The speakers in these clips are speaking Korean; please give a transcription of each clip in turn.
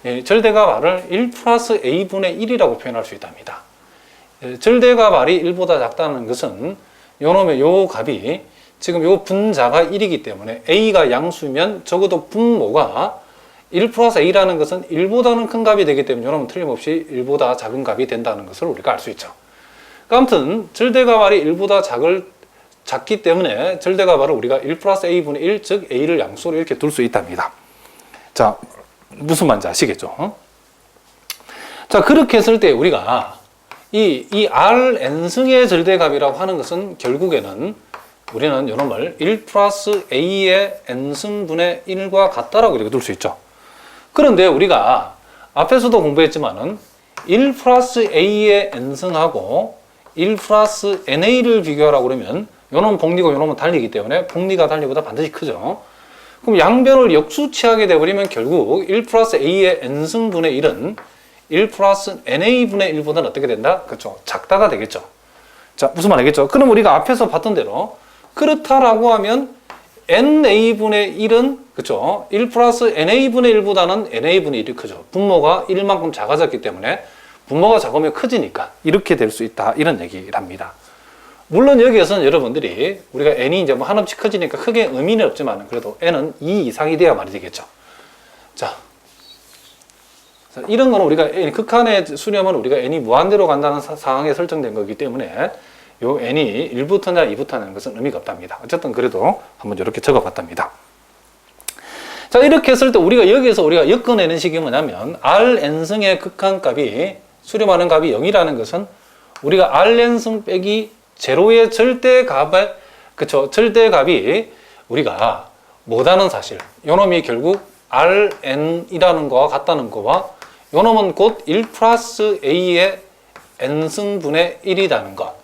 절대값 r을 1 플러스 a분의 1이라고 표현할 수 있답니다. 절대값 r이 1보다 작다는 것은 요놈의 요 값이 지금 요 분자가 1이기 때문에 a가 양수면 적어도 분모가 1 플러스 a라는 것은 1보다는 큰 값이 되기 때문에 요놈은 틀림없이 1보다 작은 값이 된다는 것을 우리가 알 수 있죠. 아무튼 절대값 r이 1보다 작기 때문에 절대값 r을 우리가 1 플러스 a분의 1, 즉 a를 양수로 이렇게 둘 수 있답니다. 자, 무슨 말인지 아시겠죠? 자, 그렇게 했을 때 우리가 이 Rn승의 절대값이라고 하는 것은 결국에는 우리는 이놈을 1 플러스 A의 N승분의 1과 같다라고 이렇게 둘 수 있죠. 그런데 우리가 앞에서도 공부했지만은 1 플러스 A의 N승하고 1 플러스 NA를 비교하라고 그러면 요놈은 복리고 요놈은 달리기 때문에 복리가 달리보다 반드시 크죠. 그럼 양변을 역수치하게 되어버리면 결국 1 플러스 A의 N승분의 1은 1 플러스 NA분의 1보다는 어떻게 된다? 그렇죠. 작다가 되겠죠. 자, 무슨 말 알겠죠? 그럼 우리가 앞에서 봤던 대로 그렇다라고 하면 NA분의 1은 그렇죠. 1 플러스 NA분의 1보다는 NA분의 1이 크죠. 분모가 1만큼 작아졌기 때문에 분모가 작으면 커지니까 이렇게 될 수 있다. 이런 얘기랍니다. 물론 여기에서는 여러분들이 우리가 n이 이제 뭐 한없이 커지니까 크게 의미는 없지만 그래도 n은 2 이상이 돼야 말이 되겠죠. 자, 이런 거는 우리가 극한의 수렴은 우리가 n이 무한대로 간다는 상황에 설정된 거기 때문에 요 n이 1부터냐 2부터냐는 것은 의미가 없답니다. 어쨌든 그래도 한번 이렇게 적어봤답니다. 자, 이렇게 했을 때 우리가 여기에서 우리가 엮어내는 식이 뭐냐면 Rn승의 극한값이 수렴하는 값이 0이라는 것은 우리가 Rn승 빼기 제로의 절대값의 그쵸 절대값이 우리가 뭐다는 사실 요놈이 결국 Rn이라는 거와 같다는 거와 요놈은 곧 1 플러스 A의 N승분의 1이라는 것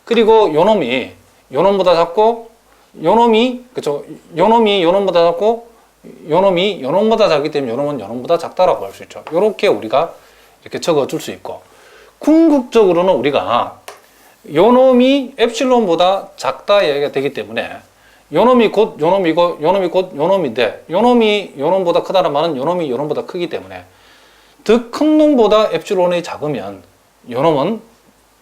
그리고 요놈이 요놈보다 작고 요놈이 그쵸 요놈이 요놈보다 작고 요놈이 요놈보다 작기 때문에 요놈은 요놈보다 작다라고 할 수 있죠. 요렇게 우리가 이렇게 적어줄 수 있고 궁극적으로는 우리가 요놈이 엡실론보다 작다 얘기가 되기 때문에 요놈이 곧 요놈이고 요놈이 곧 요놈인데 요놈이 요놈보다 크다는 말은 요놈이 요놈보다 크기 때문에 더 큰 놈보다 엡실론이 작으면 요놈은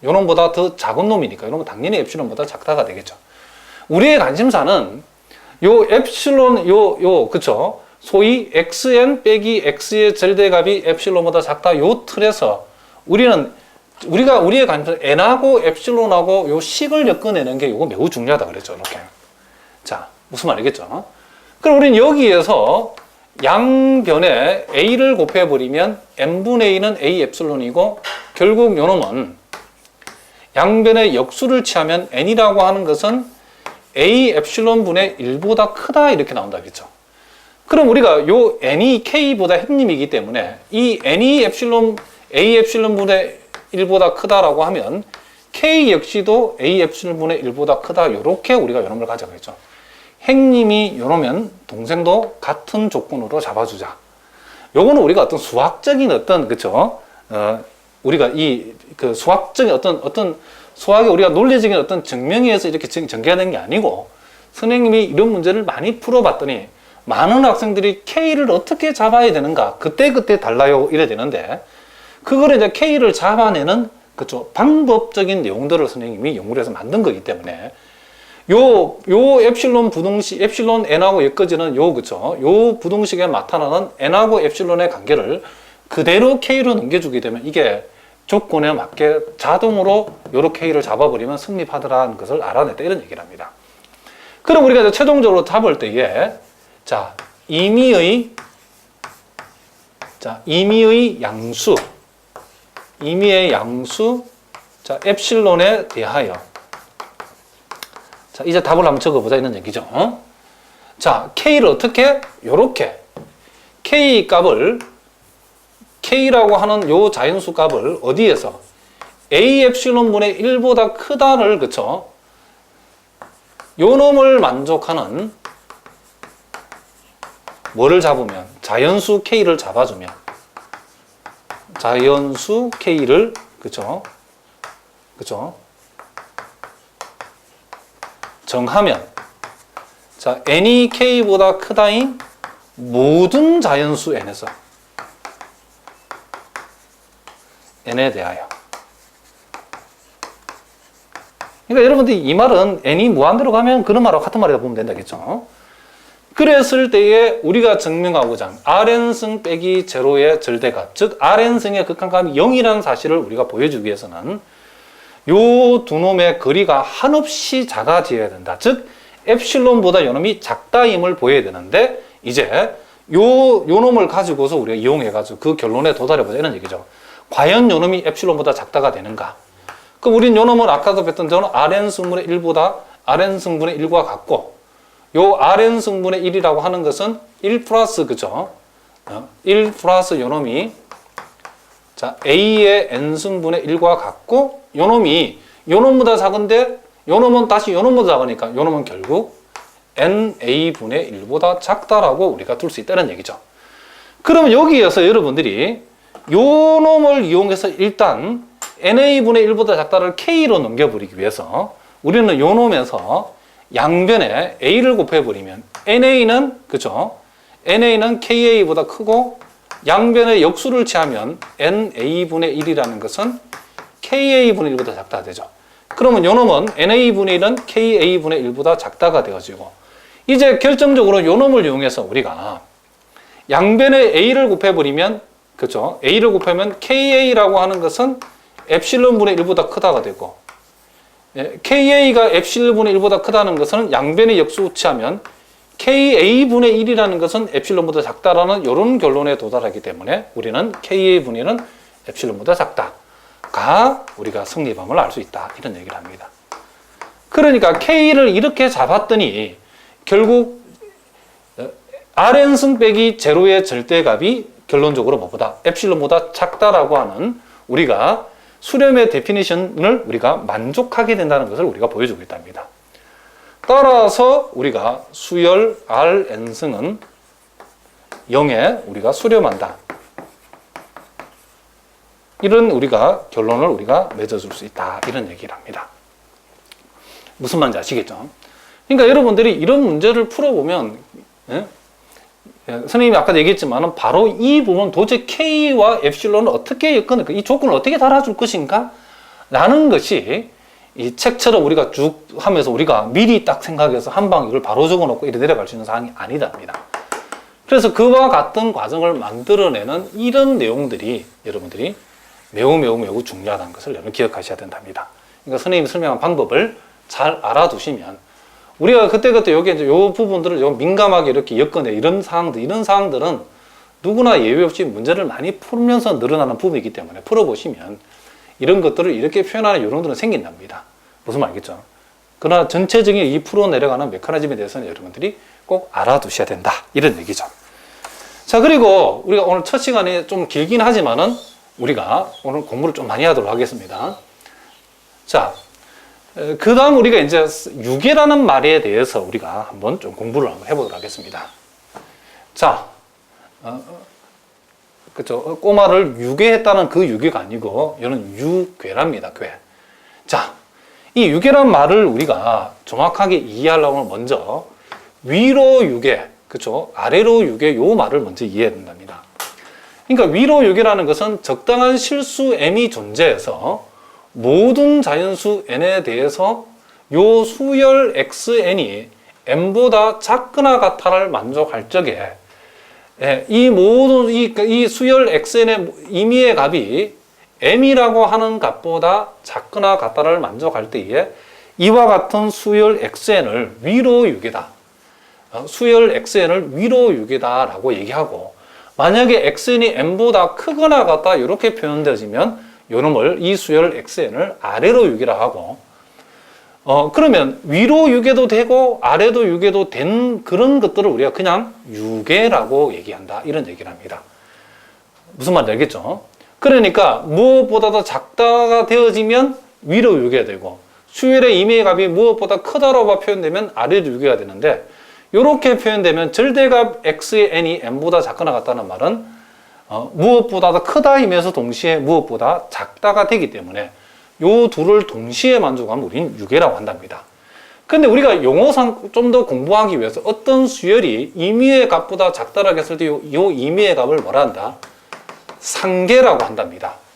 요놈보다 더 작은 놈이니까 요놈은 당연히 엡실론보다 작다가 되겠죠. 우리의 관심사는 요 엡실론 그쵸 소위 xn 빼기 x의 절대값이 엡실론보다 작다 요 틀에서 우리의 관심은 n하고 엡실론하고 요 식을 엮어내는 게 요거 매우 중요하다 그랬죠. 이렇게. 자, 무슨 말이겠죠? 그럼 우리는 여기에서 양변에 a를 곱해버리면 n분의 a는 a 엡실론이고 결국 요놈은 양변에 역수를 취하면 n이라고 하는 것은 a 엡실론분의 1보다 크다 이렇게 나온다겠죠. 그럼 우리가 요 n이 k보다 햄림이기 때문에 이 n이 a 엡실론분의 1보다 크다라고 하면 k 역시도 a 엡실론분의 1보다 크다 이렇게 우리가 요놈을 가져가겠죠. 행님이 요러면 동생도 같은 조건으로 잡아주자. 요거는 우리가 어떤 수학적인 어떤 그쵸 우리가 이 그 수학적인 어떤 수학의 우리가 논리적인 어떤 증명에 의해서 이렇게 전개하는 게 아니고 선생님이 이런 문제를 많이 풀어봤더니 많은 학생들이 K를 어떻게 잡아야 되는가 그때 달라요 이래 되는데 그걸 이제 K를 잡아내는 그쵸 방법적인 내용들을 선생님이 연구를 해서 만든 거기 때문에 요 엡실론 부등식 엡실론 n하고 엮어지는 그쵸 요 부등식에 나타나는 n하고 엡실론의 관계를 그대로 K로 넘겨주게 되면 이게 조건에 맞게 자동으로 요런 K를 잡아버리면 성립하더라는 것을 알아냈다 이런 얘기를 합니다. 그럼 우리가 이제 최종적으로 잡을 때에 자 임의의 양수 자 엡실론에 대하여 자 이제 답을 한번 적어보자 이런 얘기죠. 자 K를 어떻게 요렇게 K 값을 K라고 하는 요 자연수 값을 어디에서 A 엡실론분의 1보다 크다를 그쵸 요 놈을 만족하는 뭐를 잡으면 자연수 K를 잡아주면 자연수 K를 그쵸 정하면 자 n이 K보다 크다인 모든 자연수 n에서 n에 대하여. 그러니까 여러분들이 이 말은 n이 무한대로 가면 그런 말하고 같은 말이다 보면 된다겠죠. 그랬을 때에 우리가 증명하고자 하는 Rn승 빼기 제로의 절대값, 즉 Rn승의 극한값이 0이라는 사실을 우리가 보여주기 위해서는 요 두 놈의 거리가 한없이 작아져야 된다. 즉 엡실론보다 요 놈이 작다임을 보여야 되는데 이제 요 놈을 가지고서 우리가 이용해가지고 그 결론에 도달해보자 이런 얘기죠. 과연 요 놈이 엡실론보다 작다가 되는가? 그럼 우린 요 놈은 아까도 뵀던 저는 Rn승분의 1보다 Rn승분의 1과 같고 요 Rn승분의 1이라고 하는 것은 1 플러스 그죠? 1 플러스 요 놈이 자 A의 N승분의 1과 같고 요 놈이 요 놈보다 작은데 요 놈은 다시 요 놈보다 작으니까 요 놈은 결국 NA분의 1보다 작다라고 우리가 둘 수 있다는 얘기죠. 그러면 여기에서 여러분들이 요 놈을 이용해서 일단 NA분의 1보다 작다를 K로 넘겨버리기 위해서 우리는 요 놈에서 양변에 A를 곱해버리면 NA는 그죠? NA는 KA보다 크고 양변에 역수를 취하면 NA분의 1이라는 것은 KA분의 1보다 작다 되죠. 그러면 요 놈은 NA분의 1은 KA분의 1보다 작다가 되어지고 이제 결정적으로 요 놈을 이용해서 우리가 양변에 A를 곱해버리면 그죠? A를 곱하면 KA라고 하는 것은 엡실론분의 1보다 크다가 되고 KA가 엡실론분의 1보다 크다는 것은 양변에 역수 취하면 KA분의 1이라는 것은 엡실론보다 작다라는 이런 결론에 도달하기 때문에 우리는 KA분의 1은 엡실론보다 작다가 우리가 성립함을 알 수 있다. 이런 얘기를 합니다. 그러니까 K를 이렇게 잡았더니 결국 Rn승 빼기 제로의 절대값이 결론적으로 뭐보다 엡실론보다 작다라고 하는 우리가 수렴의 데피니션을 우리가 만족하게 된다는 것을 우리가 보여주고 있답니다. 따라서 우리가 수열 Rn승은 0에 우리가 수렴한다. 이런 우리가 결론을 우리가 맺어줄 수 있다. 이런 얘기를 합니다. 무슨 말인지 아시겠죠? 그러니까 여러분들이 이런 문제를 풀어보면 선생님이 아까 얘기했지만 바로 이 부분 도대체 K와 엡실론을 어떻게 엮어낼까? 이 조건을 어떻게 달아줄 것인가? 라는 것이 이 책처럼 우리가 쭉 하면서 우리가 미리 딱 생각해서 한 방 이걸 바로 적어놓고 이렇게 내려갈 수 있는 사항이 아니답니다. 그래서 그와 같은 과정을 만들어내는 이런 내용들이 여러분들이 매우 중요하다는 것을 여러분 기억하셔야 된답니다. 그러니까 선생님이 설명한 방법을 잘 알아두시면 우리가 그때그때 여기 이제 요 부분들을 요 민감하게 이렇게 엮어내 이런 사항들은 누구나 예외 없이 문제를 많이 풀면서 늘어나는 부분이기 때문에 풀어보시면 이런 것들을 이렇게 표현하는 요령들은 생긴답니다. 무슨 말이겠죠? 그러나 전체적인 이 풀어내려가는 메커니즘에 대해서는 여러분들이 꼭 알아두셔야 된다. 이런 얘기죠. 자, 그리고 우리가 오늘 첫 시간에 좀 길긴 하지만은 우리가 오늘 공부를 좀 많이 하도록 하겠습니다. 자, 그 다음 우리가 이제 유괴라는 말에 대해서 우리가 한번 좀 공부를 한번 해보도록 하겠습니다. 자, 그쵸. 꼬마를 유괴했다는 그 유괴가 아니고, 이거는 유괴랍니다, 괴. 자, 이 유괴란 말을 우리가 정확하게 이해하려면 먼저 위로 유괴, 그쵸. 아래로 유괴, 요 말을 먼저 이해해야 된답니다. 그러니까 위로 유괴라는 것은 적당한 실수 m이 존재해서 모든 자연수 n에 대해서 요 수열 xn이 n보다 작거나 같다를 만족할 적에 이 모든 이 수열 xn의 임의의 값이 m이라고 하는 값보다 작거나 같다를 만족할 때에 이와 같은 수열 xn을 위로 유괴다. 수열 xn을 위로 유괴다라고 얘기하고 만약에 xn이 n보다 크거나 같다 이렇게 표현되어지면 요놈을 이 수열 xn을 아래로 유괴라 하고 그러면 위로 유괴도 되고 아래도 유괴도 된 그런 것들을 우리가 그냥 유괴라고 얘기한다. 이런 얘기를 합니다. 무슨 말인지 알겠죠? 그러니까 무엇보다도 작다가 되어지면 위로 유괴되고 수열의 임의의 값이 무엇보다 크다라고 표현되면 아래로 유괴가 되는데 이렇게 표현되면 절대값 x의 n이 n보다 작거나 같다는 말은 무엇보다도 크다이면서 동시에 무엇보다 작다가 되기 때문에 요 둘을 동시에 만족하면 우리는 유괴라고 한답니다. 근데 우리가 용어상 좀 더 공부하기 위해서 어떤 수열이 임의의 값보다 작다라고 했을 때 요 임의의 값을 뭐라 한다? 상계라고 한답니다.